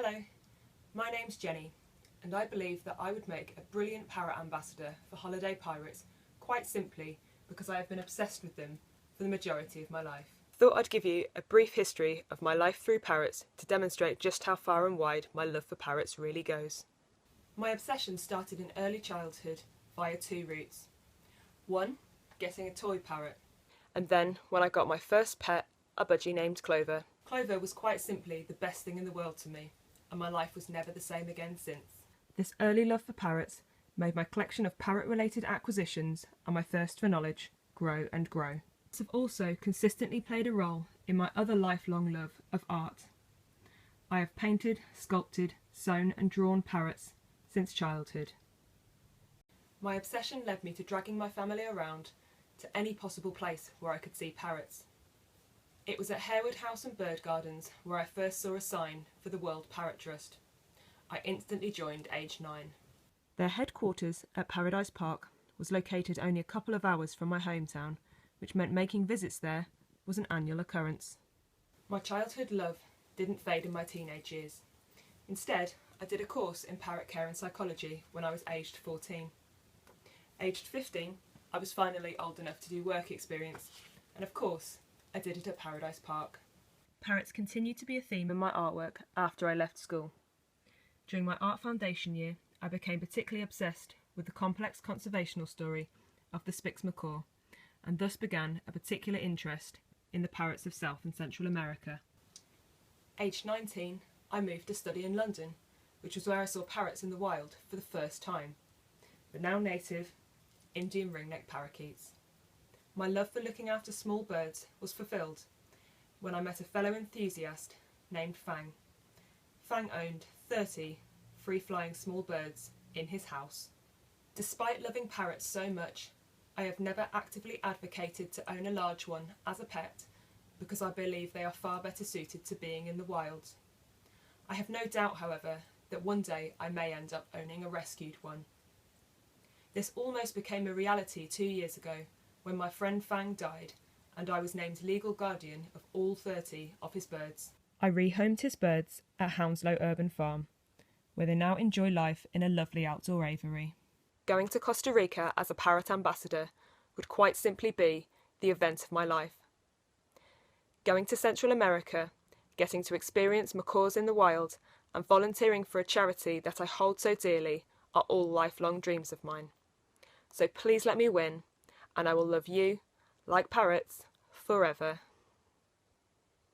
Hello, my name's Jenny, and I believe that I would make a brilliant parrot ambassador for holiday pirates, quite simply because I have been obsessed with them for the majority of my life. Thought I'd give you a brief history of my life through parrots to demonstrate just how far and wide my love for parrots really goes. My obsession started in early childhood via two routes. One, getting a toy parrot. And then, when I got my first pet, a budgie named Clover. Clover was quite simply the best thing in the world to me, and my life was never the same again since. This early love for parrots made my collection of parrot-related acquisitions and my thirst for knowledge grow and grow. Parrots have also consistently played a role in my other lifelong love of art. I have painted, sculpted, sewn and drawn parrots since childhood. My obsession led me to dragging my family around to any possible place where I could see parrots. It was at Harewood House and Bird Gardens where I first saw a sign for the World Parrot Trust. I instantly joined aged 9. Their headquarters at Paradise Park was located only a couple of hours from my hometown, which meant making visits there was an annual occurrence. My childhood love didn't fade in my teenage years. Instead, I did a course in parrot care and psychology when I was aged 14. Aged 15, I was finally old enough to do work experience, and of course, I did it at Paradise Park. Parrots continued to be a theme in my artwork after I left school. During my art foundation year, I became particularly obsessed with the complex conservational story of the Spix macaw, and thus began a particular interest in the parrots of South and Central America. Aged 19, I moved to study in London, which was where I saw parrots in the wild for the first time. The now native Indian ringneck parakeets. My love for looking after small birds was fulfilled when I met a fellow enthusiast named Fang. Fang owned 30 free-flying small birds in his house. Despite loving parrots so much, I have never actively advocated to own a large one as a pet because I believe they are far better suited to being in the wild. I have no doubt, however, that one day I may end up owning a rescued one. This almost became a reality 2 years ago when my friend Fang died and I was named legal guardian of all 30 of his birds. I rehomed his birds at Hounslow Urban Farm, where they now enjoy life in a lovely outdoor aviary. Going to Costa Rica as a parrot ambassador would quite simply be the event of my life. Going to Central America, getting to experience macaws in the wild, and volunteering for a charity that I hold so dearly are all lifelong dreams of mine. So please let me win, and I will love you, like parrots, forever.